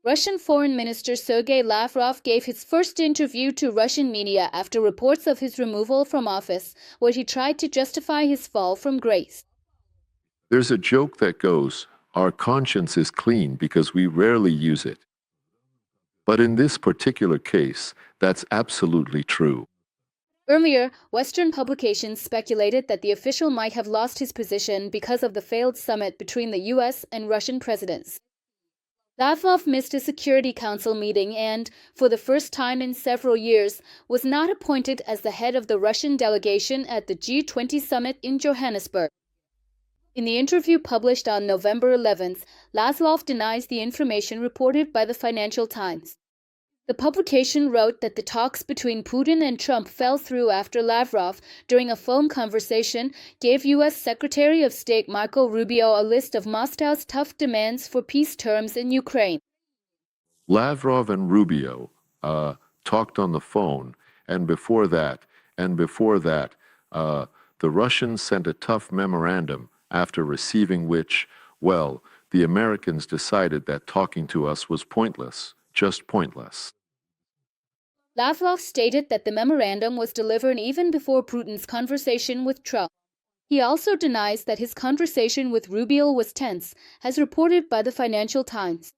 Russian Foreign Minister Sergei Lavrov gave his first interview to Russian media after reports of his removal from office, where he tried to justify his fall from grace. There's a joke that goes, our conscience is clean because we rarely use it. But in this particular case, that's absolutely true. Earlier, Western publications speculated that the official might have lost his position because of the failed summit between the US and Russian presidents. Lavrov missed a Security Council meeting and, for the first time in several years, was not appointed as the head of the Russian delegation at the G20 summit in Johannesburg. In the interview published on November 11th, Lavrov denies the information reported by the Financial Times. The publication wrote that the talks between Putin and Trump fell through after Lavrov, during a phone conversation, gave U.S. Secretary of State Marco Rubio a list of Moscow's tough demands for peace terms in Ukraine. Lavrov and Rubio talked on the phone, and before that, the Russians sent a tough memorandum after receiving which, well, the Americans decided that talking to us was pointless, just pointless. Lavrov stated that the memorandum was delivered even before Putin's conversation with Trump. He also denies that his conversation with Rubio was tense, as reported by the Financial Times.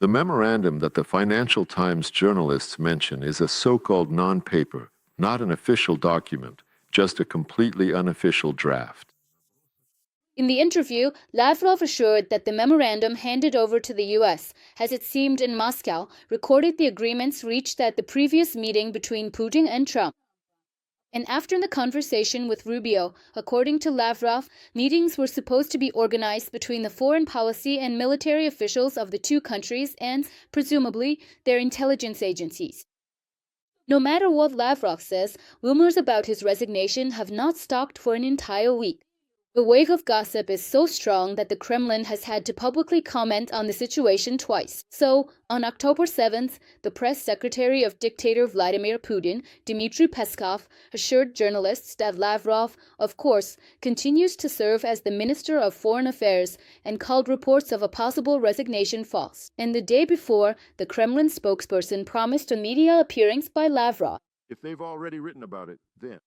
The memorandum that the Financial Times journalists mention is a so-called non-paper, not an official document, just a completely unofficial draft. In the interview, Lavrov assured that the memorandum handed over to the U.S., as it seemed in Moscow, recorded the agreements reached at the previous meeting between Putin and Trump. And after the conversation with Rubio, according to Lavrov, meetings were supposed to be organized between the foreign policy and military officials of the two countries and, presumably, their intelligence agencies. No matter what Lavrov says, rumors about his resignation have not stopped for an entire week. The wave of gossip is so strong that the Kremlin has had to publicly comment on the situation twice. So, on October 7th, the press secretary of dictator Vladimir Putin, Dmitry Peskov, assured journalists that Lavrov, of course, continues to serve as the Minister of Foreign Affairs and called reports of a possible resignation false. And the day before, the Kremlin spokesperson promised a media appearance by Lavrov. If they've already written about it, then